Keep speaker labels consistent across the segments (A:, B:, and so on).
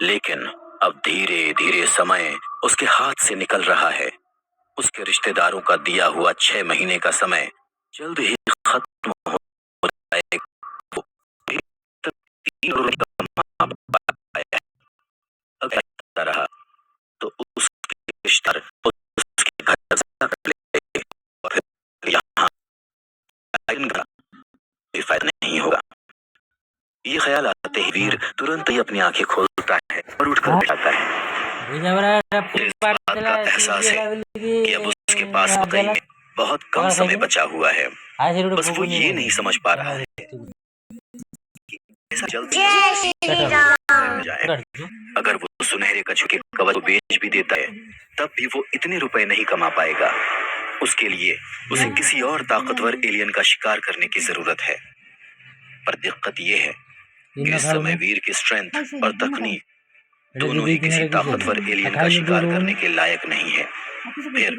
A: लेकिन अब धीरे धीरे समय उसके हाथ से निकल रहा है। उसके रिश्तेदारों का दिया हुआ 6 महीने का समय जल्द ही खत्म हो जाएगा। वो अभी तक 3 करोड़ कमा पाया है। अगर ऐसा रहा तो उसके रिश्तेदार उसके घर से कर लेंगे और फिर यहाँ का कोई फायदा नहीं होगा। ये ख्याल आते ही वीर तुरंत ही अपनी आंखें खोलता है और उठकर बैठता है। उसे इस बात का एहसास है कि अब उसके पास वाकई में बहुत कम समय बचा हुआ है। बस वो ये नहीं समझ पा रहा है कि ऐसा जल्द हो जाए। अगर वो सुनहरे कछुए के कवच को बेच भी देता है तब भी वो इतने रुपए नहीं कमा पाएगा। उसके लिए उसे किसी और ताकतवर एलियन का शिकार करने की जरूरत है। पर दिक्कत ये है कि इस समय वीर की स्ट्रेंथ और तकनीक दोनों ही किसी ताकतवर एलियन का शिकार करने के लायक नहीं है। फिर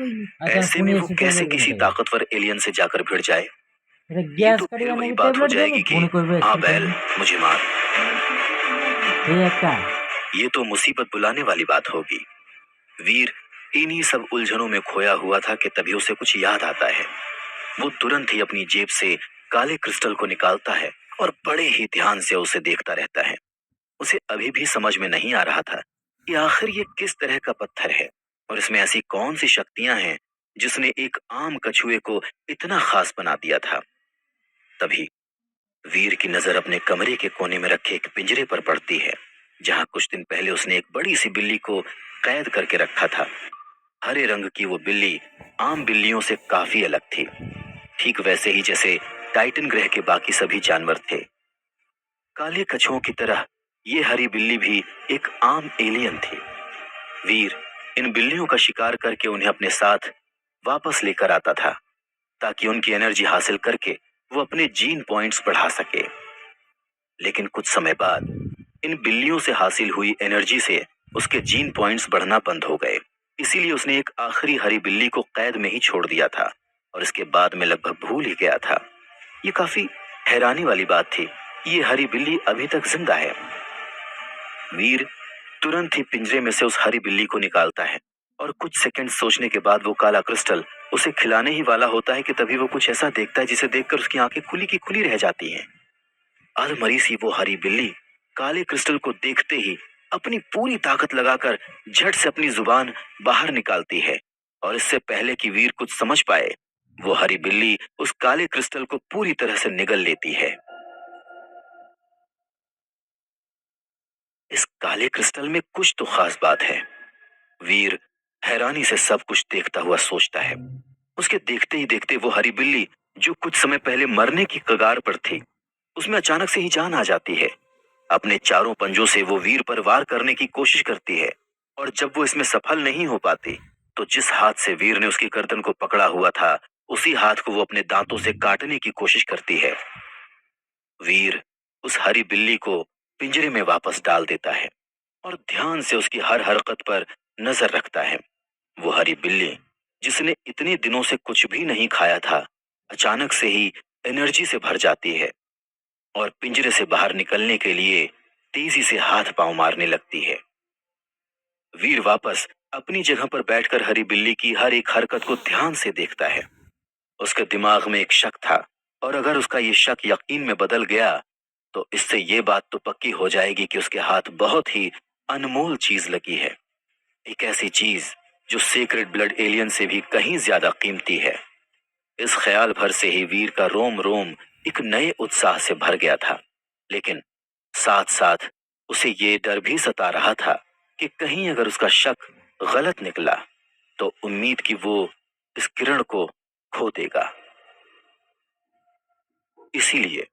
A: ऐसे में वो कैसे किसी ताकतवर एलियन से जाकर भिड़ जाए? ये तो फिर वही बात हो जाएगी कि हाँ बैल मुझे मार। ये तो मुसीबत बुलाने वाली बात होगी। वीर इन्हीं सब उलझनों में खोया हुआ था कि तभी उसे कुछ याद आता है। वो तुरंत ही अपनी जेब से काले क्रिस्टल को निकालता है और बड़े ही ध्यान से उसे देखता रहता है। उसे अभी भी समझ में नहीं आ रहा था कि आखिर ये किस तरह का पत्थर है और इसमें ऐसी कौन सी शक्तियां हैं जिसने एक आम कछुए को इतना खास बना दिया था। तभी वीर की नजर अपने कमरे के कोने में रखे एक पिंजरे पर पड़ती है जहां कुछ दिन पहले उसने एक बड़ी सी बिल्ली को कैद करके रखा था। हरे रंग की वो बिल्ली आम बिल्लियों से काफी अलग थी, ठीक वैसे ही जैसे टाइटन ग्रह के बाकी सभी जानवर थे। काले कछुओं की तरह ये हरी बिल्ली भी एक आम एलियन थी। वीर इन बिल्लियों का शिकार करके उन्हें अपने साथ वापस लेकर आता था ताकि उनकी एनर्जी हासिल करके वो अपने जीन पॉइंट्स बढ़ा सके। लेकिन कुछ समय बाद इन बिल्लियों से हासिल हुई एनर्जी से उसके जीन पॉइंट्स बढ़ना बंद हो गए। इसीलिए उसने एक आखिरी हरी बिल्ली को कैद में ही छोड़ दिया था और इसके बाद में लगभग भूल ही गया था। ये काफी हैरानी वाली बात थी, ये हरी बिल्ली अभी तक जिंदा है। वीर तुरंत ही पिंजरे में से उस हरी बिल्ली को निकालता है और कुछ सेकंड सोचने के बाद वो काला क्रिस्टल उसे खिलाने ही वाला होता है कि तभी वो कुछ ऐसा देखता है जिसे देखकर उसकी आंखें खुली की खुली रह जाती हैं। अधमरी सी वो हरी बिल्ली काले क्रिस्टल को देखते ही अपनी पूरी ताकत लगाकर झट से अपनी जुबान बाहर निकालती है और इससे पहले कि वीर कुछ समझ पाए वो हरी बिल्ली उस काले क्रिस्टल को पूरी तरह से निगल लेती है। इस काले क्रिस्टल में कुछ तो खास बात है। वीर हैरानी से सब कुछ देखता हुआ सोचता है। उसके देखते ही देखते वो हरी बिल्ली जो कुछ समय पहले मरने की कगार पर थी उसमें अचानक से ही जान आ जाती है। अपने चारों पंजों से वो वीर पर वार करने की कोशिश करती है और जब वो इसमें सफल नहीं हो पाती तो जिस हाथ से वीर ने उसकी गर्दन को पकड़ा हुआ था उसी हाथ को वो अपने दांतों से काटने की कोशिश करती है। वीर उस हरी बिल्ली को पिंजरे में वापस डाल देता है और ध्यान से उसकी हर हरकत पर नजर रखता है। वो हरी बिल्ली जिसने इतने दिनों से कुछ भी नहीं खाया था अचानक से ही एनर्जी से भर जाती है और पिंजरे से बाहर निकलने के लिए तेजी से हाथ पांव मारने लगती है। वीर वापस अपनी जगह पर बैठकर हरी बिल्ली की हर एक हरकत को ध्यान से देखता है। उसके दिमाग में एक शक था और अगर उसका ये शक यकीन में बदल गया तो इससे ये बात तो पक्की हो जाएगी कि उसके हाथ बहुत ही अनमोल चीज लगी है, एक ऐसी चीज जो सेक्रेड ब्लड एलियन से भी कहीं ज्यादा कीमती है। इस ख्याल भर से ही वीर का रोम रोम एक नए उत्साह से भर गया था, लेकिन साथ साथ उसे ये डर भी सता रहा था कि कहीं अगर उसका शक गलत निकला तो उम्मीद की वो इस किरण को खो देगा। इसीलिए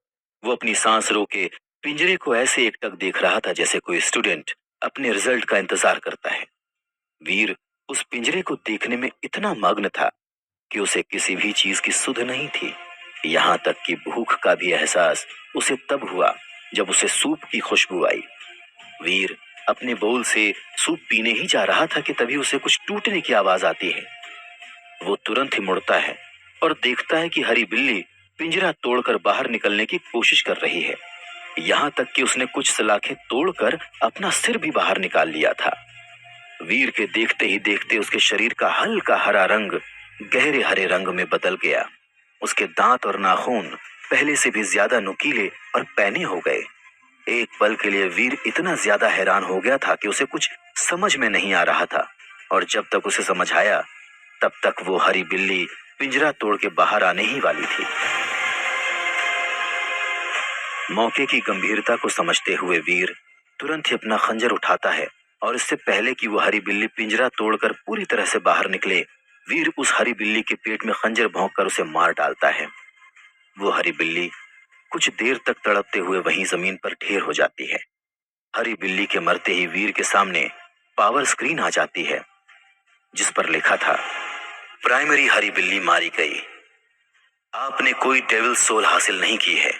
A: वो अपनी सांस रोके पिंजरे को ऐसे एकटक देख रहा था जैसे कोई स्टूडेंट अपने रिजल्ट का इंतजार करता है। वीर उस पिंजरे को देखने में इतना मग्न था कि उसे किसी भी चीज की सुध नहीं थी। यहाँ तक कि भूख का भी एहसास उसे तब हुआ जब उसे सूप की खुशबू आई। वीर अपने बोल से सूप पीने ही जा रहा था कि तभी उसे कुछ टूटने की आवाज आती है। वो तुरंत ही मुड़ता है और देखता है कि हरी बिल्ली पिंजरा तोड़कर बाहर निकलने की कोशिश कर रही है। यहाँ तक कि उसने कुछ सलाखें तोड़कर अपना सिर भी बाहर निकाल लिया था। वीर के देखते ही देखते उसके शरीर का हल्का हरा रंग गहरे हरे रंग में बदल गया। उसके दांत और नाखून पहले से भी ज्यादा नुकीले और पैने हो गए। एक पल के लिए वीर इतना ज्यादा हैरान हो गया था कि उसे कुछ समझ में नहीं आ रहा था, और जब तक उसे समझ आया तब तक वो हरी बिल्ली पिंजरा तोड़ के बाहर आने ही वाली थी। मौके की गंभीरता को समझते हुए वीर तुरंत ही अपना खंजर उठाता है, और इससे पहले कि वो हरी बिल्ली पिंजरा तोड़कर पूरी तरह से बाहर निकले, वीर उस हरी बिल्ली के पेट में खंजर भोंककर उसे मार डालता है। वो हरी बिल्ली कुछ देर तक तड़पते हुए वहीं जमीन पर ढेर हो जाती है। हरी बिल्ली के मरते ही वीर के सामने पावर स्क्रीन आ जाती है, जिस पर लिखा था, प्राइमरी हरी बिल्ली मारी गई। आपने कोई डेविल सोल हासिल नहीं की है।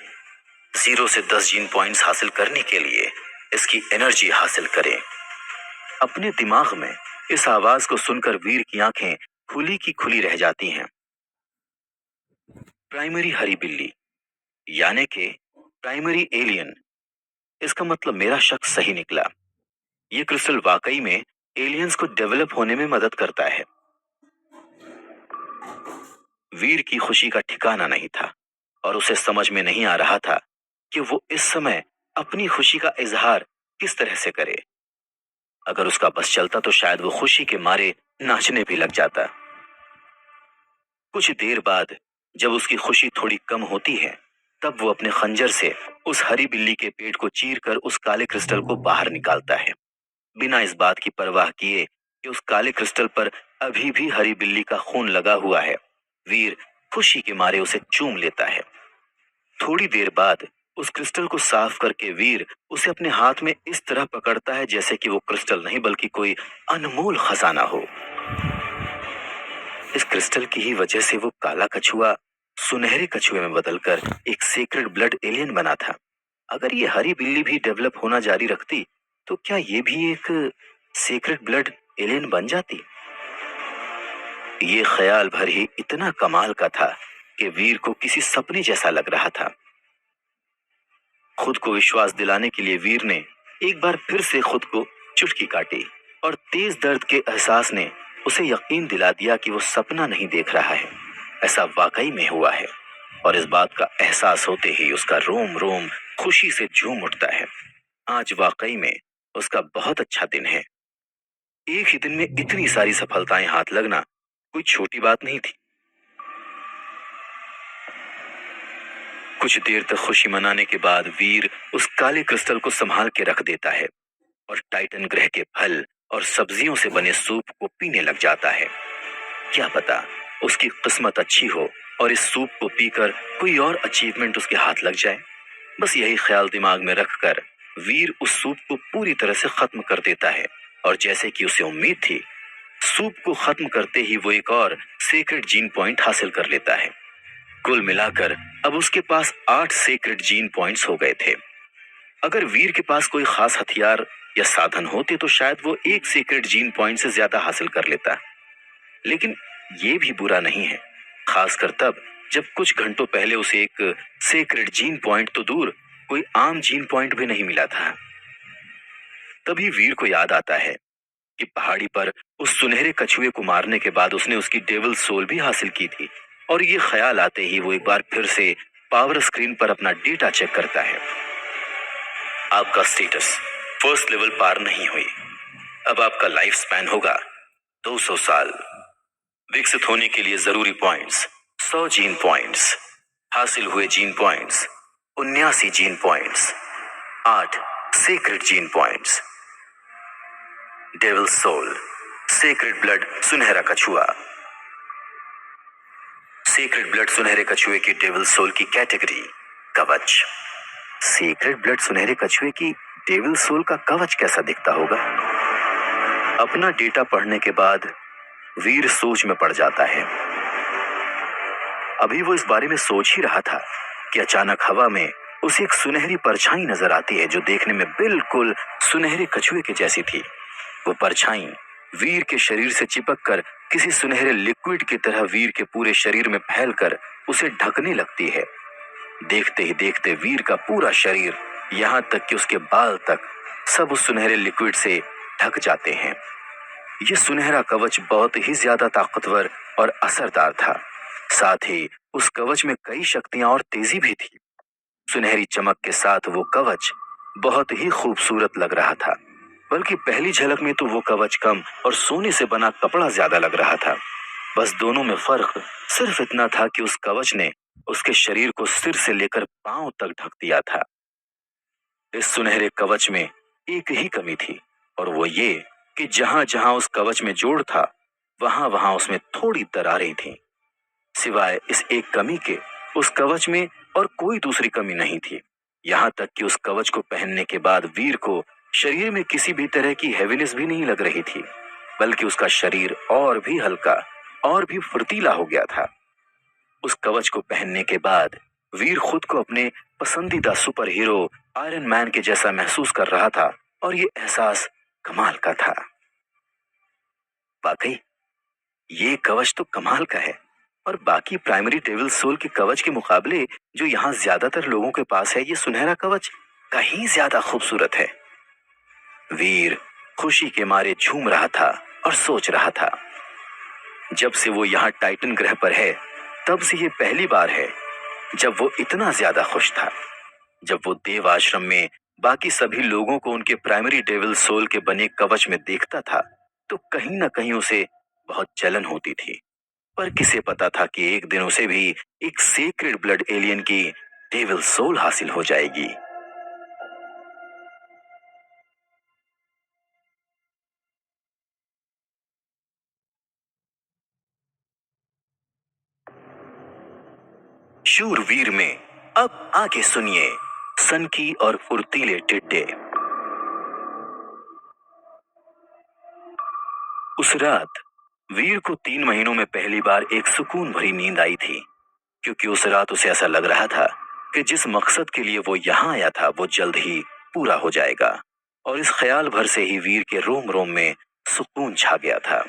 A: 0 से 10 जीन पॉइंट्स हासिल करने के लिए इसकी एनर्जी हासिल करें। अपने दिमाग में इस आवाज को सुनकर वीर की आंखें खुली की खुली रह जाती हैं। प्राइमरी हरी बिल्ली यानी कि प्राइमरी एलियन। इसका मतलब मेरा शक सही निकला। ये क्रिस्टल वाकई में एलियंस को डेवलप होने में मदद करता है। वीर की खुशी का ठिकाना नहीं था, और उसे समझ में नहीं आ रहा था कि वो इस समय अपनी खुशी का इजहार किस तरह से करे। अगर उसका बस चलता तो शायद वो खुशी के मारे नाचने भी लग जाता। कुछ देर बाद जब उसकी खुशी थोड़ी कम होती है, तब वो अपने खंजर से उस हरी बिल्ली के पेट को चीरकर उस काले क्रिस्टल को बाहर निकालता है, बिना इस बात की परवाह किए कि उस काले क्रिस्टल पर अभी भी हरी बिल्ली का खून लगा हुआ है। वीर खुशी के मारे उसे चूम लेता है। थोड़ी देर बाद उस क्रिस्टल को साफ करके वीर उसे अपने हाथ में इस तरह पकड़ता है जैसे कि वो क्रिस्टल नहीं बल्कि कोई अनमोल खजाना हो। इस क्रिस्टल की ही वजह से वो काला कछुआ सुनहरे कछुए में बदलकर एक सीक्रेट ब्लड एलियन बना था। अगर ये हरी बिल्ली भी डेवलप होना जारी रखती तो क्या ये भी एक सीक्रेट ब्लड एलियन बन जाती? ये ख्याल भर ही इतना कमाल का था कि वीर को किसी सपने जैसा लग रहा था। खुद को विश्वास दिलाने के लिए वीर ने एक बार फिर से खुद को चुटकी काटी, और तेज दर्द के एहसास ने उसे यकीन दिला दिया कि वो सपना नहीं देख रहा है, ऐसा वाकई में हुआ है। और इस बात का एहसास होते ही उसका रोम रोम खुशी से झूम उठता है। आज वाकई में उसका बहुत अच्छा दिन है। एक ही दिन में इतनी सारी सफलताएं हाथ लगना कोई छोटी बात नहीं थी। कुछ देर तक खुशी मनाने के बाद वीर उस काले क्रिस्टल को संभाल के रख देता है, और टाइटन ग्रह के फल और सब्जियों से बने सूप को पीने लग जाता है। क्या पता उसकी किस्मत अच्छी हो और इस सूप को पीकर कोई और अचीवमेंट उसके हाथ लग जाए। बस यही ख्याल दिमाग में रखकर वीर उस सूप को पूरी तरह से खत्म कर देता है, और जैसे कि उसे उम्मीद थी, सूप को खत्म करते ही वो एक और सीक्रेट जीन पॉइंट हासिल कर लेता है। कुल मिलाकर अब उसके पास 8 सीक्रेट जीन पॉइंट्स हो गए थे। अगर वीर के पास कोई खास हथियार या साधन होते तो शायद वो एक सीक्रेट जीन पॉइंट से ज्यादा हासिल कर लेता, लेकिन ये भी बुरा नहीं है, खासकर तब जब कुछ घंटों पहले उसे एक सीक्रेट जीन पॉइंट तो दूर कोई आम जीन पॉइंट भी नहीं मिला था। तभी वीर को याद आता है कि पहाड़ी पर उस सुनहरे कछुए को मारने के बाद उसने उसकी डेविल सोल भी हासिल की थी, और ये ख्याल आते ही वो एक बार फिर से पावर स्क्रीन पर अपना डेटा चेक करता है। आपका स्टेटस फर्स्ट लेवल पार नहीं हुई। अब आपका लाइफ स्पैन होगा 200 साल। विकसित होने के लिए जरूरी पॉइंट्स 100 जीन पॉइंट्स। हासिल हुए gene points 79 gene points. 8 secret gene points. Devil soul, secret blood सुनहरा कछुआ। सीक्रेट ब्लड सुनहरे कछुए की डेविल सोल की कैटेगरी कवच। सीक्रेट ब्लड सुनहरे कछुए की डेविल सोल का कवच कैसा दिखता होगा? अपना डेटा पढ़ने के बाद वीर सोच में पड़ जाता है। अभी वो इस बारे में सोच ही रहा था कि अचानक हवा में उसे एक सुनहरी परछाई नजर आती है, जो देखने में बिल्कुल सुनहरे कछुए के जैसी थी। वो परछाई वीर के शरीर से चिपककर किसी सुनहरे लिक्विड की तरह वीर के पूरे शरीर में फैलकर उसे ढकने लगती है। देखते ही देखते वीर का पूरा शरीर यहाँ तक कि उसके बाल तक सब उस सुनहरे लिक्विड से ढक जाते हैं। ये सुनहरा कवच बहुत ही ज्यादा ताकतवर और असरदार था। साथ ही उस कवच में कई शक्तियां और तेजी भी थी। सुनहरी चमक के साथ वो कवच बहुत ही खूबसूरत लग रहा था। बल्कि पहली झलक में तो वो कवच कम और सोने से बना कपड़ा ज्यादा लग रहा था। बस दोनों में फर्क सिर्फ इतना था कि उस कवच ने उसके शरीर को सिर से लेकर पांव तक ढक दिया था। इस सुनहरे कवच में एक ही कमी थी, और वो ये कि जहां जहां उस कवच में जोड़ था, वहां वहां उसमें थोड़ी दरारें थीं। सिवाय इस एक कमी के उस कवच में और कोई दूसरी कमी नहीं थी। यहाँ तक कि उस कवच को पहनने के बाद वीर को शरीर में किसी भी तरह की हैवीनेस भी नहीं लग रही थी, बल्कि उसका शरीर और भी हल्का और भी फुर्तीला हो गया था। उस कवच को पहनने के बाद वीर खुद को अपने पसंदीदा सुपर हीरो आयरन मैन के जैसा महसूस कर रहा था, और ये एहसास कमाल का था। वाकई ये कवच तो कमाल का है, और बाकी प्राइमरी डेविल सोल के कवच के मुकाबले जो यहाँ ज्यादातर लोगों के पास है, ये सुनहरा कवच कहीं ज्यादा खूबसूरत है। वीर खुशी के मारे झूम रहा था और सोच रहा था, जब से वो यहाँ टाइटन ग्रह पर है, तब से ये पहली बार है जब वो इतना ज्यादा खुश था। जब वो देव आश्रम में बाकी सभी लोगों को उनके प्राइमरी डेविल सोल के बने कवच में देखता था, तो कहीं ना कहीं उसे बहुत जलन होती थी। पर किसे पता था कि एक दिन उसे भी एक सेक्रेड ब्लड एलियन की डेविल सोल हासिल हो जाएगी। शूरवीर में अब आगे सुनिए सनकी और फुर्तीले टिड्डे। उस रात वीर को 3 महीनों में पहली बार एक सुकून भरी नींद आई थी, क्योंकि उस रात उसे ऐसा लग रहा था कि जिस मकसद के लिए वो यहाँ आया था, वो जल्द ही पूरा हो जाएगा। और इस ख्याल भर से ही वीर के रोम रोम में सुकून छा गया था।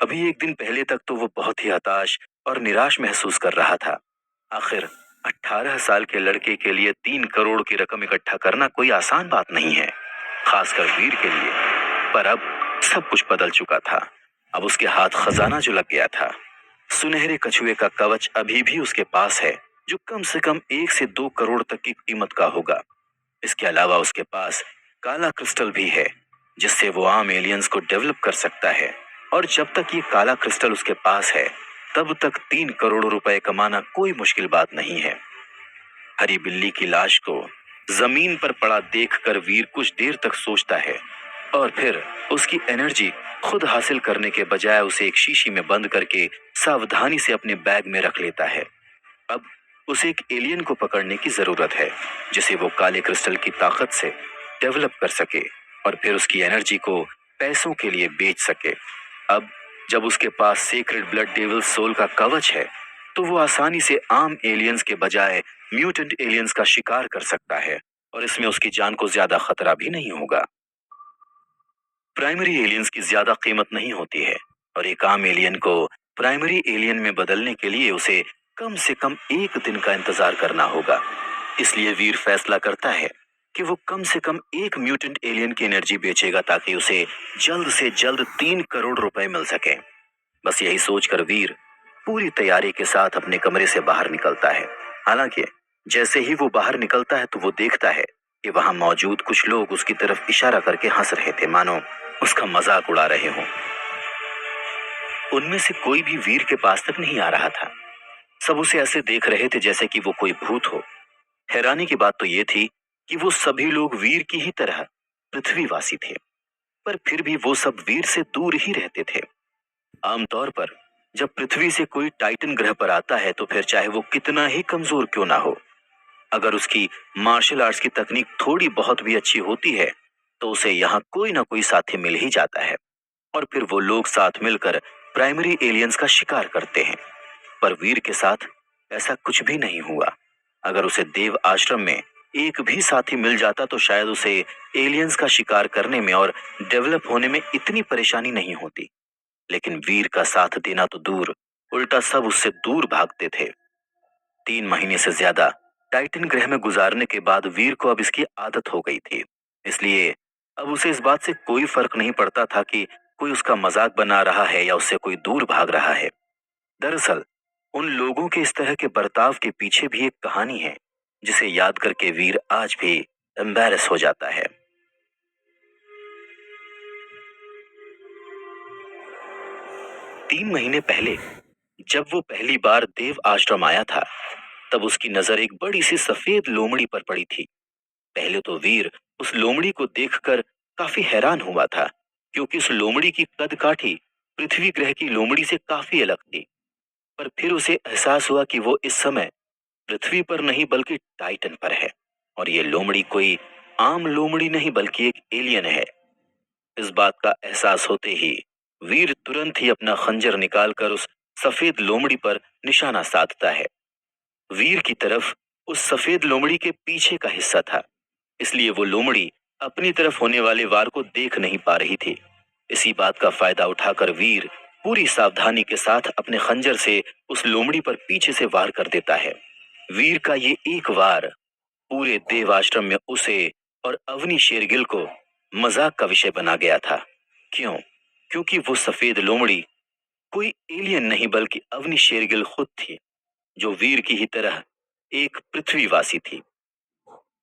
A: अभी एक दिन पहले तक तो वो बहुत ही हताश और निराश महसूस कर रहा था। आखिर 18 साल के लड़के के लिए 3 करोड़ की रकम इकट्ठा करना कोई आसान बात नहीं है, खासकर वीर के लिए। पर अब सब कुछ बदल चुका था। अब उसके हाथ खजाना जो लग गया था। सुनहरे कछुए का कवच अभी भी उसके पास है, जो कम से कम 1 से 2 करोड़ तक की कीमत का होगा। इसके अलावा उसके पास काला क्रिस्टल भी है, जिससे वो आम एलियंस को डेवलप कर सकता है। और जब तक ये काला क्रिस्टल उसके पास है, तब तक 3 करोड़ रुपए कमाना कोई मुश्किल बात नहीं है। हरी बिल्ली की लाश को जमीन पर पड़ा देखकर वीर कुछ देर तक सोचता है, और फिर उसकी एनर्जी खुद हासिल करने के बजाय उसे एक शीशी में बंद करके सावधानी से अपने बैग में रख लेता है। अब उसे एक एलियन को पकड़ने की जरूरत है, जिसे वो काले क्रिस्टल की ताकत से डेवलप कर सके और फिर उसकी एनर्जी को पैसों के लिए बेच सके। अब जब उसके पास सेक्रेड ब्लड डेविल सोल का कवच है, तो वो आसानी से आम एलियंस के बजाय म्यूटेंट एलियंस का शिकार कर सकता है, और इसमें उसकी जान को ज्यादा खतरा भी नहीं होगा। प्राइमरी एलियंस की ज्यादा कीमत नहीं होती है, और एक आम एलियन को प्राइमरी एलियन में बदलने के लिए उसे कम से कम 1 दिन का इंतजार करना होगा। इसलिए वीर फैसला करता है कि वो कम से कम एक म्यूटेंट एलियन की एनर्जी बेचेगा, ताकि उसे जल्द से जल्द 3 करोड़ रुपए मिल सके। बस यही सोचकर वीर पूरी तैयारी के साथ अपने कमरे से बाहर निकलता है। हालांकि जैसे ही वो बाहर निकलता है, तो वो देखता है कि वहां मौजूद कुछ लोग उसकी तरफ इशारा करके हंस रहे थे, मानो उसका मजाक उड़ा रहे हों। उनमें से कोई भी वीर के पास तक नहीं आ रहा था। सब उसे ऐसे देख रहे थे जैसे कि वो कोई भूत हो। हैरानी की बात तो ये थी कि वो सभी लोग वीर की ही तरह पृथ्वीवासी थे, पर फिर भी वो सब वीर से दूर ही रहते थे। आमतौर पर जब पृथ्वी से कोई टाइटन ग्रह पर आता है, तो फिर चाहे वो कितना ही कमजोर क्यों ना हो, अगर उसकी मार्शल आर्ट्स की तकनीक थोड़ी बहुत भी अच्छी होती है, तो उसे यहाँ कोई ना कोई साथी मिल ही जाता है, और फिर वो लोग साथ मिलकर प्राइमरी एलियंस का शिकार करते हैं। पर वीर के साथ ऐसा कुछ भी नहीं हुआ। अगर उसे देव आश्रम में एक भी साथी मिल जाता, तो शायद उसे एलियंस का शिकार करने में और डेवलप होने में इतनी परेशानी नहीं होती। लेकिन वीर का साथ देना तो दूर, उल्टा सब उससे दूर भागते थे। 3 महीने से ज्यादा टाइटन ग्रह में गुजारने के बाद वीर को अब इसकी आदत हो गई थी। इसलिए अब उसे इस बात से कोई फर्क नहीं पड़ता था कि कोई उसका मजाक बना रहा है या उससे कोई दूर भाग रहा है। दरअसल उन लोगों के इस तरह के बर्ताव के पीछे भी एक कहानी है, जिसे याद करके वीर आज भी एम्बैरस हो जाता है। 3 महीने पहले जब वो पहली बार देव आश्रम आया था, तब उसकी नजर एक बड़ी सी सफेद लोमड़ी पर पड़ी थी। पहले तो वीर उस लोमड़ी को देखकर काफी हैरान हुआ था, क्योंकि उस लोमड़ी की कद काठी पृथ्वी ग्रह की लोमड़ी से काफी अलग थी। पर फिर उसे एहसास हुआ कि वो इस समय पृथ्वी पर नहीं बल्कि टाइटन पर है, और ये लोमड़ी कोई आम लोमड़ी नहीं बल्कि एक एलियन है। इस बात का एहसास होते ही वीर तुरंत ही अपना खंजर निकालकर उस सफेद लोमड़ी पर निशाना साधता है। वीर की तरफ उस सफेद लोमड़ी के पीछे का हिस्सा था, इसलिए वो लोमड़ी अपनी तरफ होने वाले वार को देख नहीं पा रही थी। इसी बात का फायदा उठाकर वीर पूरी सावधानी के साथ अपने खंजर से उस लोमड़ी पर पीछे से वार कर देता है। वीर का ये एक वार पूरे देवाश्रम में उसे और अवनी शेरगिल को मजाक का विषय बना गया था। क्यों? क्योंकि वो सफेद लोमड़ी कोई एलियन नहीं बल्कि अवनी शेरगिल खुद थी, जो वीर की ही तरह एक पृथ्वीवासी थी।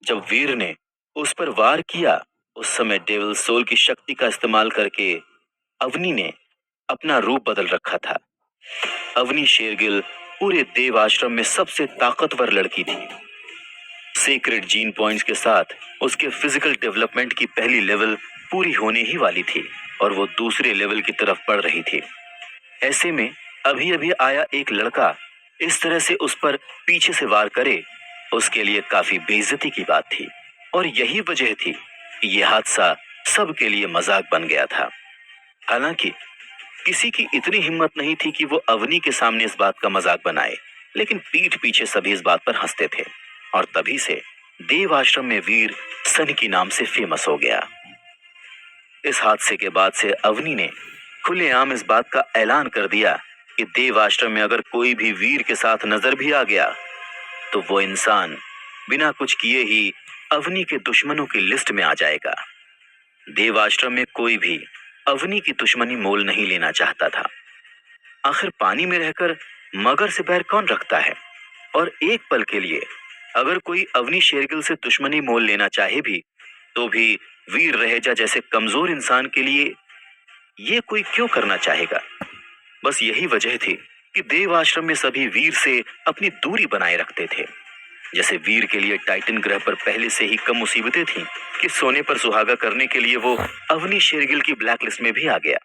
A: जब वीर ने उस पर वार किया, उस समय डेविल सोल की शक्ति का इस्तेमाल करके अवनी ने अपना रूप बदल रखा था। अवनी शेरगिल पूरे देव आश्रम में सबसे ताकतवर लड़की थी। सीक्रेट जीन पॉइंट्स के साथ उसके फिजिकल डेवलपमेंट की पहली लेवल पूरी होने ही वाली थी, और वो दूसरे लेवल की तरफ बढ़ रही थी। ऐसे में अभी अभी आया एक लड़का इस तरह से उस पर पीछे से वार करे, उसके लिए काफी बेइज्जती की बात थी। और यही वजह थी कि यह हादसा सबके लिए मजाक बन गया था। हालांकि किसी की इतनी हिम्मत नहीं थी कि वो अवनी के सामने इस बात का मजाक बनाए, लेकिन पीठ पीछे सभी इस बात पर हंसते थे, और तभी से देव आश्रम में वीर सन की नाम से फेमस हो गया। इस हादसे के बाद से अवनी ने खुलेआम इस बात का ऐलान कर दिया कि देव आश्रम में अगर कोई भी वीर के साथ नजर भी आ गया, तो वो इंसान बिना कुछ किए ही अवनी के दुश्मनों की लिस्ट में आ जाएगा। देव आश्रम में कोई भी अवनी की दुश्मनी मोल नहीं लेना चाहता था। आखिर पानी में रहकर मगर से बैर कौन रखता है, और एक पल के लिए अगर कोई अवनी शेरगिल से दुश्मनी मोल लेना चाहे भी, तो भी वीर रहेजा जैसे कमजोर इंसान के लिए ये कोई क्यों करना चाहेगा। बस यही वजह थी कि देव आश्रम में सभी वीर से अपनी दूरी बनाए रखते थे। जैसे वीर के लिए टाइटन ग्रह पर पहले से ही कम मुसीबतें थीं कि सोने पर सुहागा करने के लिए वो अवनी शेरगिल की ब्लैकलिस्ट में भी आ गया।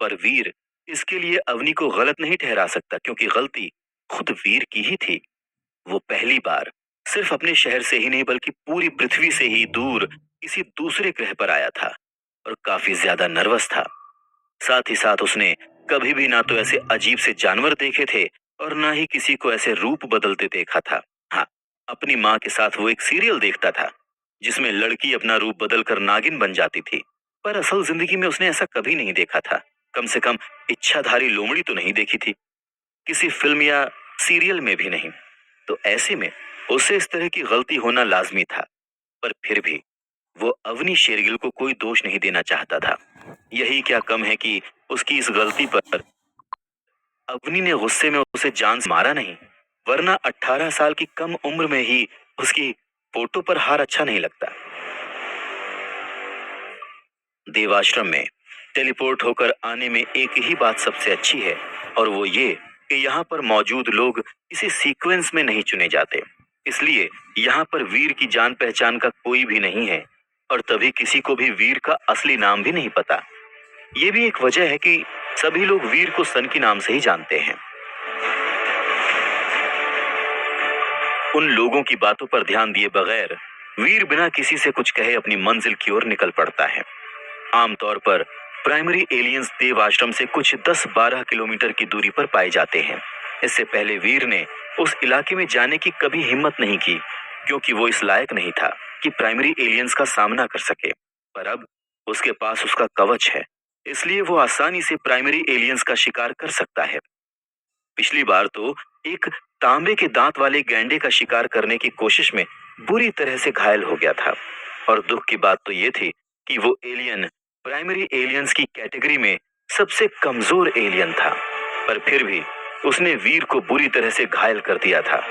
A: पर वीर इसके लिए अवनी को गलत नहीं ठहरा सकता, क्योंकि गलती खुद वीर की ही थी। वो पहली बार सिर्फ अपने शहर से ही नहीं बल्कि पूरी पृथ्वी से ही दूर किसी दूसरे ग्रह पर आया था, और काफी ज्यादा नर्वस था। साथ ही साथ उसने कभी भी ना तो ऐसे अजीब से जानवर देखे थे, और ना ही किसी को ऐसे रूप बदलते देखा था। हाँ, अपनी माँ के साथ वो एक सीरियल देखता था जिसमें लड़की अपना रूप बदलकर नागिन बन जाती थी, पर असल जिंदगी में उसने ऐसा कभी नहीं देखा था। कम से कम इच्छाधारी लोमड़ी तो नहीं देखी थी, किसी फिल्म या सीरियल में भी नहीं। तो ऐसे में उसे इस तरह की गलती होना लाजमी था, पर फिर भी वो अवनी शेरगिल को कोई दोष नहीं देना चाहता था। यही क्या कम है कि उसकी इस गलती पर अवनी ने गुस्से में उसे जान से मारा नहीं, वरना 18 साल की कम उम्र में ही उसकी फोटो पर हार अच्छा नहीं लगता। देवाश्रम में टेलीपोर्ट होकर आने में एक ही बात सबसे अच्छी है, और वो ये कि यहाँ पर मौजूद लोग किसी सीक्वेंस में नहीं चुने जाते। इसलिए यहाँ पर वीर की जान पहचान का कोई भी नहीं है, और तभी किसी को भी वीर का असली नाम भी नहीं पता। ये भी एक वजह है कि सभी लोग वीर को सन की नाम से ही जानते हैं। उन लोगों की बातों पर ध्यान दिए बगैर वीर बिना किसी से कुछ कहे अपनी मंजिल की ओर निकल पड़ता है। आमतौर पर प्राइमरी एलियंस देव आश्रम से कुछ 10-12 किलोमीटर की दूरी पर पाए जाते हैं। इससे पहले वीर ने उस इलाके में जाने की कभी हिम्मत नहीं की, क्योंकि वो इस लायक नहीं था कि प्राइमरी एलियंस का सामना कर सके। पर अब उसके पास उसका कवच है, इसलिए वो आसानी से प्राइमरी एलियंस का शिकार कर सकता है। पिछली बार तो एक तांबे के दांत वाले गैंडे का शिकार करने की कोशिश में बुरी तरह से घायल हो गया था। और दुख की बात तो ये थी कि वो एलियन प्राइमरी एलियंस की कैटेगरी में सबसे कमजोर एलियन था। पर फिर भी उसने वीर को बुरी तरह से घायल कर दिया था।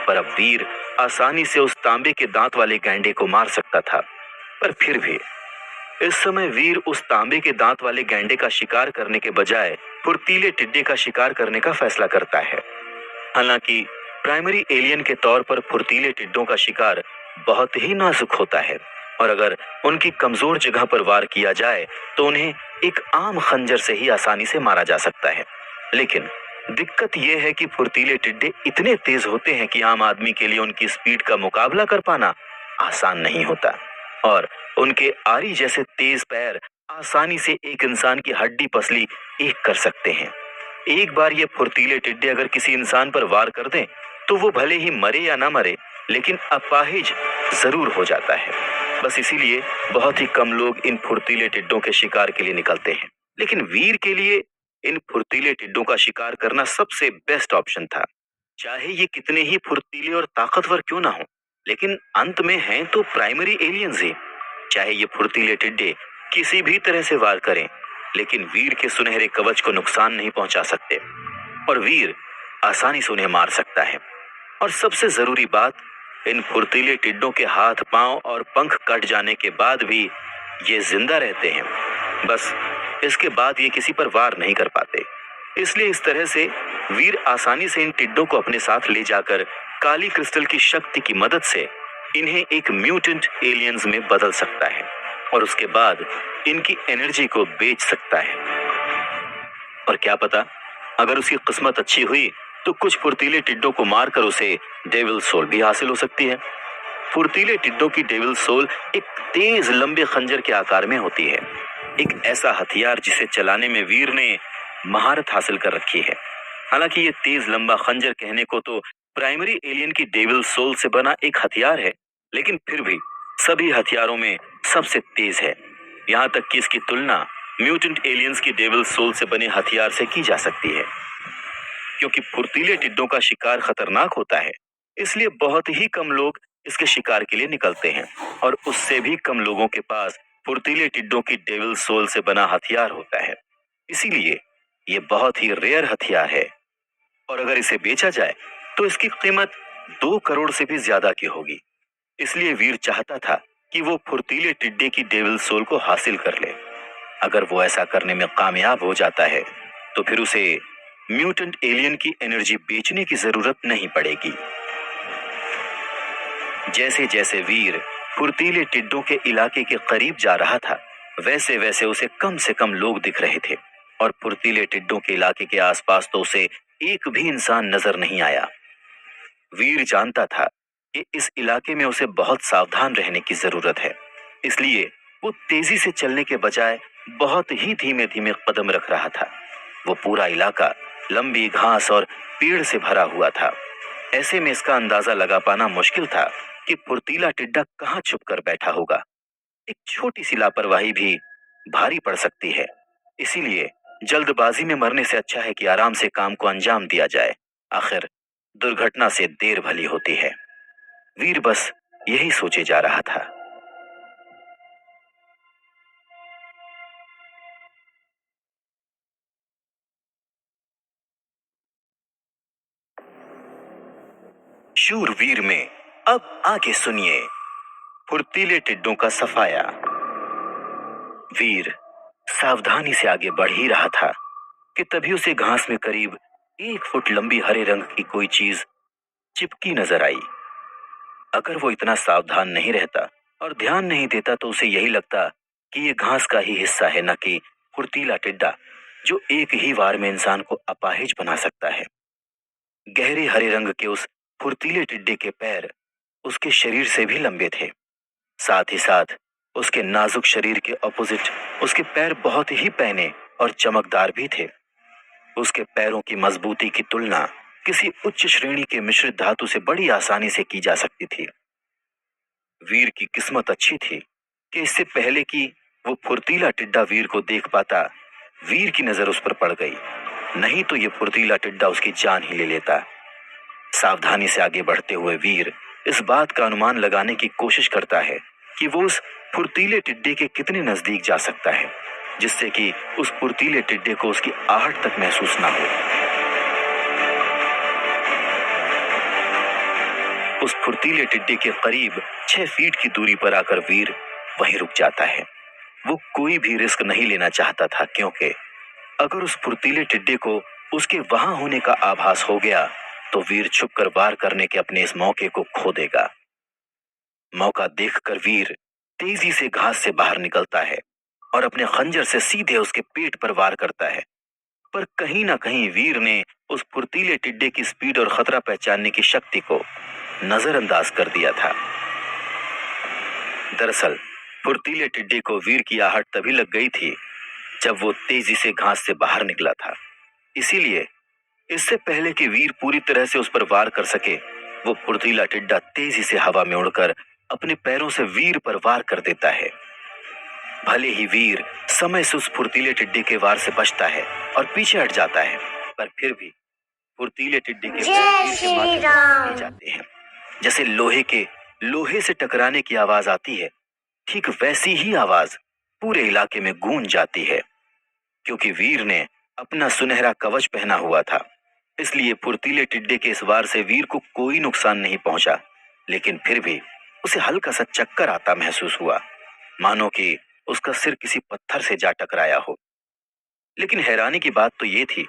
A: पर अब वीर आसानी से उस तांबे के दांत वाले गैंडे को मार सकता था। पर फिर भी इस समय वीर उस तांबे के दांत वाले गैंडे का शिकार करने के बजाय फुर्तीले टिड्डे का शिकार करने का फैसला करता है। हालांकि प्राइमरी एलियन के तौर पर फुर्तीले टिड्डों का शिकार बहुत ही नाजुक होता है और अगर उनकी कमजोर जगह पर वार किया जाए तो उन्हें एक आम खंजर से ही आसानी से मारा जा सकता है। लेकिन दिक्कत यह है कि फुर्तीले टिड्डे इतने तेज होते हैं कि आम आदमी के लिए उनकी स्पीड का मुकाबला कर पाना आसान नहीं होता और उनके आरी जैसे तेज पैर आसानी से एक इंसान की हड्डी पसली एक कर सकते हैं। एक बार ये फुर्तीले टिड्डे अगर किसी इंसान पर वार कर दें तो वो भले ही मरे या ना मरे लेकिन अपाहिज जरूर हो जाता है। बस इसीलिए बहुत ही कम लोग इन फुर्तीले टिड्डों के शिकार के लिए निकलते हैं। लेकिन वीर के लिए इन फुर्तीले टिड्डों का शिकार करना सबसे बेस्ट ऑप्शन था। चाहे ये कितने ही फुर्तीले और ताकतवर क्यों ना हो, लेकिन अंत में हैं तो प्राइमरी एलियंस ही। चाहे ये फुर्तीले टिड्डे किसी भी तरह से वार करें, लेकिन वीर के सुनहरे कवच को नुकसान नहीं पहुंचा सकते और वीर आसानी से उन्हें मार सकता है। और सबसे जरूरी बात, इन फुर्तीले टिड्डों के हाथ पांव और पंख कट जाने के बाद भी ये जिंदा रहते हैं। बस इसके बाद ये किसी पर वार नहीं कर पाते। इसलिए इस तरह से वीर आसानी से इन टिड्डों को अपने साथ ले जाकर काली क्रिस्टल की शक्ति की मदद से इन्हें एक म्यूटेंट एलियंस में बदल सकता है और उसके बाद इनकी एनर्जी को बेच सकता है। और क्या पता, अगर उसकी किस्मत अच्छी हुई तो कुछ फुर्तीले टिड्डों को मारकर उसे डेविल सोल भी हासिल हो सकती है। फुर्तीले टिड्डों की डेविल सोल एक तेज लंबे खंजर के आकार में होती है, एक ऐसा हथियार जिसे चलाने में वीर ने महारत हासिल कर रखी है। हालांकि ये तेज लंबा खंजर कहने को तो प्राइमरी एलियन की डेविल सोल से बना एक हथियार है, लेकिन फिर भी सभी हथियारों में सबसे तेज है। यहाँ तक कि इसकी तुलना म्यूटेंट एलियंस की डेविल सोल से बने हथियार से की जा सकती है। क्योंकि फुर्तीले टिड्डों का शिकार खतरनाक होता है, इसलिए बहुत ही कम लोग इसके शिकार के लिए निकलते हैं और उससे भी कम लोगों के पास फुर्तीले टिड्डों की डेविल सोल से बना हथियार होता है। इसीलिए ये बहुत ही रेयर हथियार है और अगर इसे बेचा जाए तो इसकी कीमत 2 करोड़ से भी ज्यादा की होगी। इसलिए वीर चाहता था कि वो फुर्तीले टिड्डे की डेविल सोल को हासिल कर ले। अगर वो ऐसा करने में कामयाब हो जाता है तो फिर उसे म्यूटेंट एलियन की एनर्जी बेचने की जरूरत नहीं पड़ेगी। जैसे जैसे वीर फुर्तीले टिड्डों के इलाके के करीब जा रहा था, वैसे वैसे उसे कम से कम लोग दिख रहे थे और फुर्तीले टिड्डों के इलाके के आसपास तो उसे एक भी इंसान नजर नहीं आया। वीर जानता था कि इस इलाके में उसे बहुत सावधान रहने की जरूरत है, इसलिए वो तेजी से चलने के बजाय बहुत ही धीमे धीमे कदम रख रहा था। वो पूरा इलाका लंबी घास और पेड़ से भरा हुआ था। ऐसे में इसका अंदाजा लगा पाना मुश्किल था कि फुर्तीला टिड्डा कहाँ छुप कर बैठा होगा। एक छोटी सी लापरवाही भी भारी पड़ सकती है। इसीलिए जल्दबाजी में मरने से अच्छा है कि आराम से काम को अंजाम दिया जाए। आखिर दुर्घटना से देर भली होती है। वीर बस यही सोचे जा रहा था। शूरवीर में अब आगे सुनिए फुर्तीले टिड्डों का सफाया। वीर सावधानी से आगे बढ़ ही रहा था कि तभी उसे घास में करीब 1 फुट लंबी हरे रंग की कोई चीज चिपकी नजर आई। अगर वो इतना सावधान नहीं रहता और ध्यान नहीं देता तो उसे यही लगता कि ये घास का ही हिस्सा है, न कि फुर्तीला टिड्डा जो एक ही वार में इंसान को अपाहिज बना सकता है। गहरे हरे रंग के उस फुर्तीले टिड्डे के पैर उसके शरीर से भी लंबे थे। साथ ही साथ उसके नाजुक शरीर के ऑपोजिट उसके पैर बहुत ही पैने और चमकदार भी थे। उसके पैरों की मजबूती की तुलना किसी उच्च श्रेणी के मिश्रित धातु से बड़ी आसानी से की जा सकती थी। वीर की किस्मत अच्छी थी कि इससे पहले कि वो फुर्तीला टिड्डा वीर को देख पाता, वीर की नजर उस पर पड़ गई। नहीं तो ये फुर्तीला टिड्डा उसकी जान ही ले लेता। सावधानी से आगे बढ़ते हुए वीर इस बात का अनुमान लगाने की कोशिश करता है कि वो उस फुर्तीले टिड्डे के कितने नजदीक जा सकता है, जिससे कि उस फुर्तीले टिड्डे को उसकी आहट तक महसूस ना हो। उस फुर्तीले टिड्डे के करीब 6 फीट की दूरी पर आकर वीर वहीं रुक जाता है। वो कोई भी रिस्क नहीं लेना चाहता था, क्योंकि अगर उस फुर्तीले टिड्डे को उसके वहां होने का आभास हो गया तो वीर छुपकर वार करने के अपने इस मौके को खो देगा। मौका देखकर वीर तेजी से घास से बाहर निकलता है और अपने खंजर से सीधे उसके पेट पर वार करता है। पर कहीं ना कहीं वीर ने उस फुर्तीले टिड्डे की स्पीड और खतरा पहचानने की शक्ति को नजरअंदाज कर दिया था। दरअसल फुर्तीले टिड्डे को वीर की आहट तभी लग गई थी जब वो तेजी से घास से बाहर निकला था। इसीलिए इससे पहले कि वीर पूरी तरह से उस पर वार कर सके, वो फुर्तीला टिड्डा तेजी से हवा में उड़कर अपने पैरों से वीर पर वार कर देता है। भले ही वीर समय से उस फुर्तीले टिड्डे के वार से बचता है और पीछे हट जाता है, पर फिर भी फुर्तीले टिड्डे के पैर वीर के माथे पर दिए जाते हैं। जैसे लोहे से टकराने की आवाज आती है, ठीक वैसी ही आवाज पूरे इलाके में गूंज जाती है। क्योंकि वीर ने अपना सुनहरा कवच पहना हुआ था, इसलिए फुर्तीले टिड्डे के इस वार से वीर को कोई नुकसान नहीं पहुंचा, लेकिन फिर भी उसे हल्का सा चक्कर आता महसूस हुआ, मानो कि उसका सिर किसी पत्थर से जा टकराया हो। लेकिन हैरानी की बात तो ये थी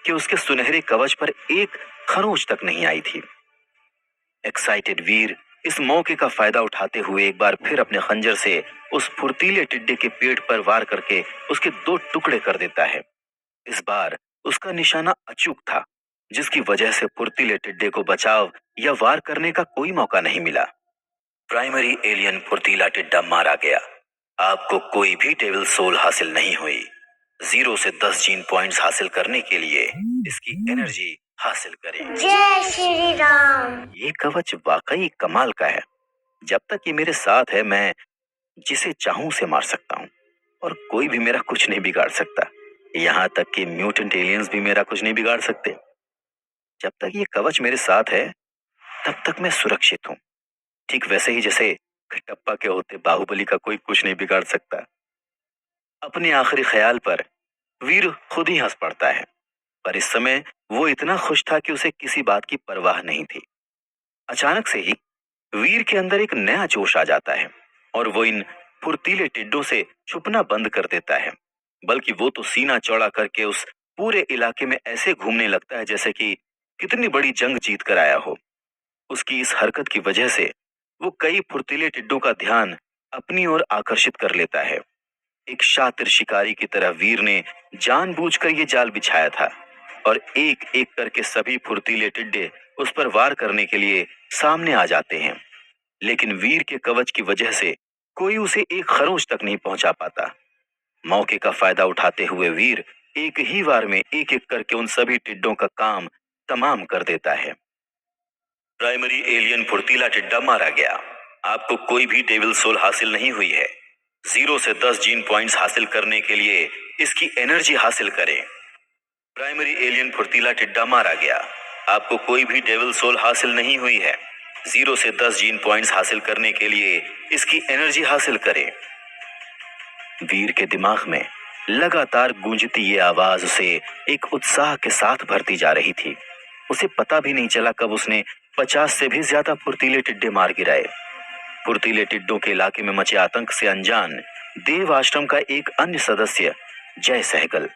A: कि उसके सुनहरे कवच पर एक खरोंच तक नहीं आई थी। एक्साइटेड वीर इस मौके का फायदा उठाते हुए एक बार फिर अपने खंजर से उस फुर्तीले टिड्डे के पेट पर वार करके उसके 2 टुकड़े कर देता है। इस बार उसका निशाना अचूक था, जिसकी वजह से फुर्तीले टिड्डे को बचाव या वार करने का कोई मौका नहीं मिला। प्राइमरी एलियन फुर्तीला टिड्डा मारा गया। आपको कोई भी टेबल सोल हासिल नहीं हुई। 0 से 10 जीन पॉइंट्स हासिल करने के लिए इसकी एनर्जी हासिल करें।
B: जय श्री राम।
A: ये कवच वाकई कमाल का है। जब तक ये मेरे साथ है, मैं जिसे चाहूं उसे मार सकता हूं और कोई भी मेरा कुछ नहीं बिगाड़ सकता। यहाँ तक कि म्यूटेंट एलियंस भी मेरा कुछ नहीं बिगाड़ सकते। जब तक ये कवच मेरे साथ है, तब तक मैं सुरक्षित हूँ। ठीक वैसे ही जैसे कटप्पा के होते बाहुबली का कोई कुछ नहीं बिगाड़ सकता। अपने आखिरी ख्याल पर वीर खुद ही हंस पड़ता है, पर इस समय वो इतना खुश था कि उसे किसी बात की परवाह नहीं थी। अचानक से ही वीर के अंदर एक नया जोश आ जाता है और वो इन फुर्तीले टिड्डों से छुपना बंद कर देता है, बल्कि वो तो सीना चौड़ा करके उस पूरे इलाके में ऐसे घूमने लगता है जैसे कि कितनी बड़ी जंग जीत कर आया हो। उसकी इस हरकत की वजह से वो कई फुर्तीले टिड्डों का ध्यान अपनी ओर आकर्षित कर लेता है। एक शातिर शिकारी की तरह वीर ने जानबूझकर ये जाल बिछाया था और एक एक करके सभी फुर्तीले टिड्डे उस पर वार करने के लिए सामने आ जाते हैं। लेकिन वीर के कवच की वजह से कोई उसे एक खरोंच तक नहीं पहुंचा पाता। मौके का फायदा उठाते हुए वीर एक ही वार में एक एक करके उन सभी टिड्डों का काम तमाम कर देता है। प्राइमरी एलियन फुर्तीला टिड्डा मारा गया। आपको कोई भी टेबल सोल हासिल नहीं हुई है। 0 से 10 जीन पॉइंट्स हासिल करने के लिए इसकी एनर्जी हासिल करें। प्राइमरी एलियन फुर्तीला टिड्डा मारा गया। आपको कोई भी टेबल सोल हासिल नहीं हुई है। 0 से 10 जीन पॉइंट्स हासिल करने के लिए इसकी एनर्जी हासिल करें। वीर के दिमाग में लगातार गूंजती ये आवाज उसे एक उत्साह के साथ भरती जा रही थी। उसे पता भी नहीं चला कब उसने 50 से भी ज्यादा फुर्तीले टिड्डे मार गिराए। फुर्तीले टिड्डों के इलाके में मचे आतंक से अनजान देव आश्रम का एक अन्य सदस्य जय सहगल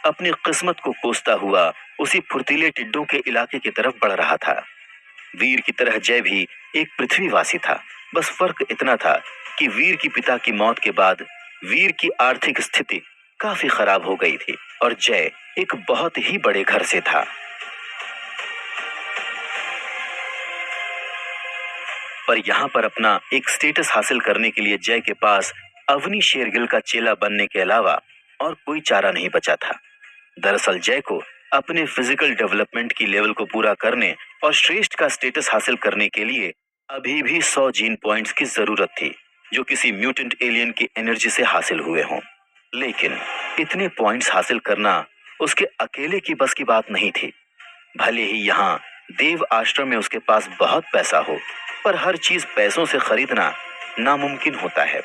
A: अपनी किस्मत को कोसता हुआ उसी फुर्तीले टिड्डों के इलाके की तरफ बढ़ रहा था। वीर की तरह जय भी एक पृथ्वीवासी था। बस फर्क इतना था कि वीर की पिता की मौत के बाद वीर की आर्थिक स्थिति काफी खराब हो गई थी और जय एक बहुत ही बड़े घर से था। पर यहाँ पर अपना एक स्टेटस हासिल करने के लिए जय के पास अवनी शेरगिल का चेला बनने के अलावा और कोई चारा नहीं बचा था। दरअसल जय को अपने फिजिकल डेवलपमेंट की लेवल को पूरा करने और श्रेष्ठ का स्टेटस हासिल करने के लिए अभी भी 100 जीन पॉइंट्स की जरूरत थी, जो किसी म्यूटेंट एलियन की एनर्जी से हासिल हुए हों। लेकिन इतने पॉइंट्स हासिल करना उसके अकेले की बस की बात नहीं थी। भले ही यहाँ देव आश्रम में उसके पास बहुत पैसा हो, पर हर चीज पैसों से खरीदना नामुमकिन होता है।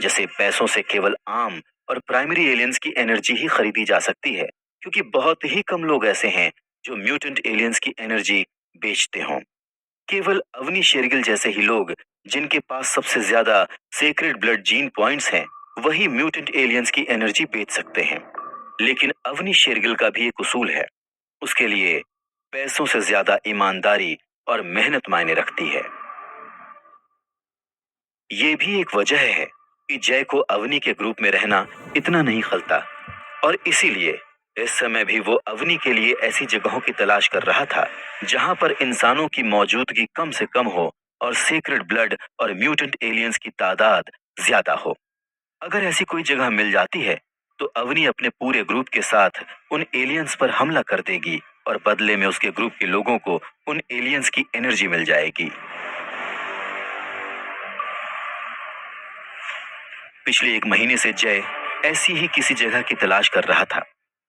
A: जैसे पैसों से केवल आम और प्राइमरी एलियंस की एनर्जी ही खरीदी जा सकती है, क्योंकि बहुत ही कम लोग ऐसे हैं जो म्यूटेंट एलियंस की एनर्जी बेचते हों। केवल अवनी शेरगिल जैसे ही लोग, जिनके पास सबसे ज्यादा सेक्रेड ब्लड जीन पॉइंट्स हैं, वही म्यूटेंट एलियंस की एनर्जी बेच सकते हैं। लेकिन अवनी शेरगिल का भी एक उसूल है, उसके लिए पैसों से ज्यादा ईमानदारी और मेहनत मायने रखती है। ये भी एक वजह है कि जय को अवनी के ग्रुप में रहना इतना नहीं खलता, और इसीलिए इस समय भी वो अवनी के लिए ऐसी जगहों की तलाश कर रहा था जहां पर इंसानों की मौजूदगी कम से कम हो और सेक्रेड ब्लड और म्यूटेंट एलियंस की तादाद ज्यादा हो। अगर ऐसी कोई जगह मिल जाती है तो अवनी अपने पूरे ग्रुप के साथ उन एलियंस पर हमला कर देगी और बदले में उसके ग्रुप के लोगों को उन एलियंस की एनर्जी मिल जाएगी। पिछले 1 महीने से जय ऐसी ही किसी जगह की तलाश कर रहा था,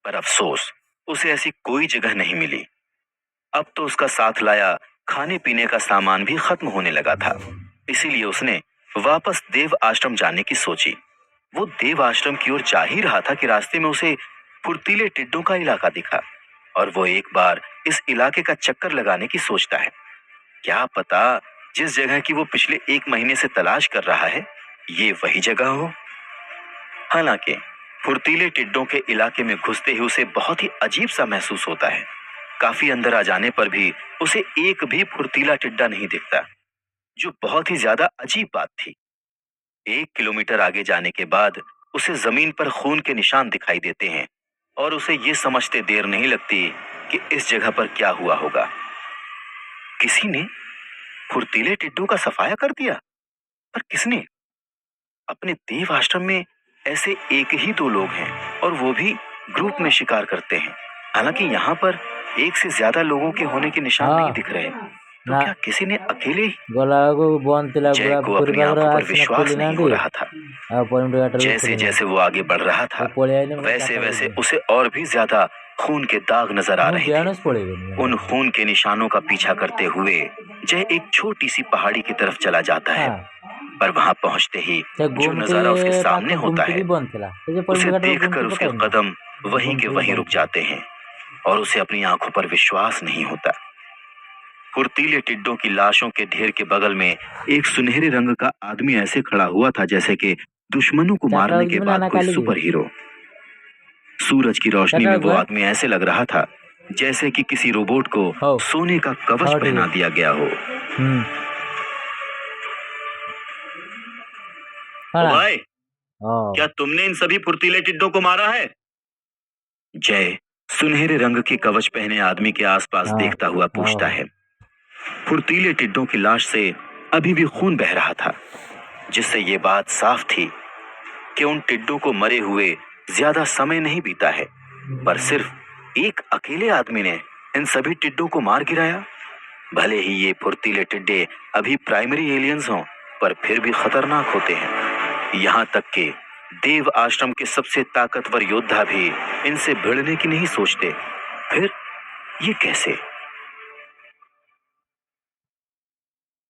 A: पर अफसोस उसे ऐसी कोई जगह नहीं मिली। अब तो उसका साथ लाया खाने पीने का सामान भी खत्म होने लगा था, इसीलिए उसने वापस देव आश्रम जाने की सोची। वो देव आश्रम की ओर जा ही रहा था कि रास्ते में उसे फुर्तीले टिड्डों का इलाका दिखा, और वो एक बार इस इलाके का चक्कर लगाने की सोचता है। क्या पता जिस जगह की वो पिछले 1 महीने से तलाश कर रहा है ये वही जगह हो। हालांकि फुर्तीले टिड्डों के इलाके में घुसते ही उसे बहुत ही अजीब सा महसूस होता है। काफी अंदर आ जाने पर भी उसे एक भी फुर्तीला टिड्डा नहीं दिखता, जो बहुत ही ज्यादा अजीब बात थी। 1 किलोमीटर आगे जाने के बाद उसे जमीन पर खून के निशान दिखाई देते हैं, और उसे ये समझते देर नहीं लगती कि इस जगह पर क्या हुआ होगा। किसी ने फुर्तीले टिड्डों का सफाया कर दिया, पर किसने? अपने देव आश्रम में ऐसे 1 ही 2 लोग हैं, और वो भी ग्रुप में शिकार करते हैं। हालांकि यहाँ पर 1 से ज्यादा लोगों के होने के निशान नहीं दिख रहे, तो क्या किसी ने अकेले ही? जय को अपनी आंखों पर विश्वास नहीं हो रहा था। जैसे जैसे वो आगे बढ़ रहा था वैसे वैसे उसे और भी ज्यादा खून के दाग नजर आ रहे थे। उन खून के निशानों का पीछा करते हुए जय एक छोटी सी पहाड़ी की तरफ चला जाता है, पर वहां पहुंचते ही जो नजारा उसके सामने होता है उसे देखकर उसके कदम वहीं के वहीं रुक जाते हैं, और उसे अपनी आंखों पर विश्वास नहीं होता। फुर्तीले टिड्डों की लाशों के ढेर के बगल में एक सुनहरे रंग का आदमी ऐसे खड़ा हुआ था जैसे कि दुश्मनों को मारने के बाद कोई सुपर हीरो। सूरज की रोशनी में वो आदमी ऐसे लग रहा था जैसे कि किसी रोबोट को सोने का कवच पहना दिया गया हो। भाई, क्या तुमने इन सभी फुर्तीले टिड्डों को मारा है? जय सुनहरे रंग के कवच पहने आदमी के आसपास देखता हुआ पूछता है। फुर्तीले टिड्डों की लाश से अभी भी खून बह रहा था, जिससे ये बात साफ थी कि उन टिड्डों को मरे हुए ज्यादा समय नहीं बीता है, पर सिर्फ एक अकेले आदमी ने इन सभी टिड्डों को मार गिराया। भले ही ये फुर्तीले टिड्डे अभी प्राइमरी एलियंस हों, पर फिर भी खतरनाक होते हैं। यहाँ तक कि देव आश्रम के सबसे ताकतवर योद्धा भी इनसे भिड़ने की नहीं सोचते। फिर ये कैसे?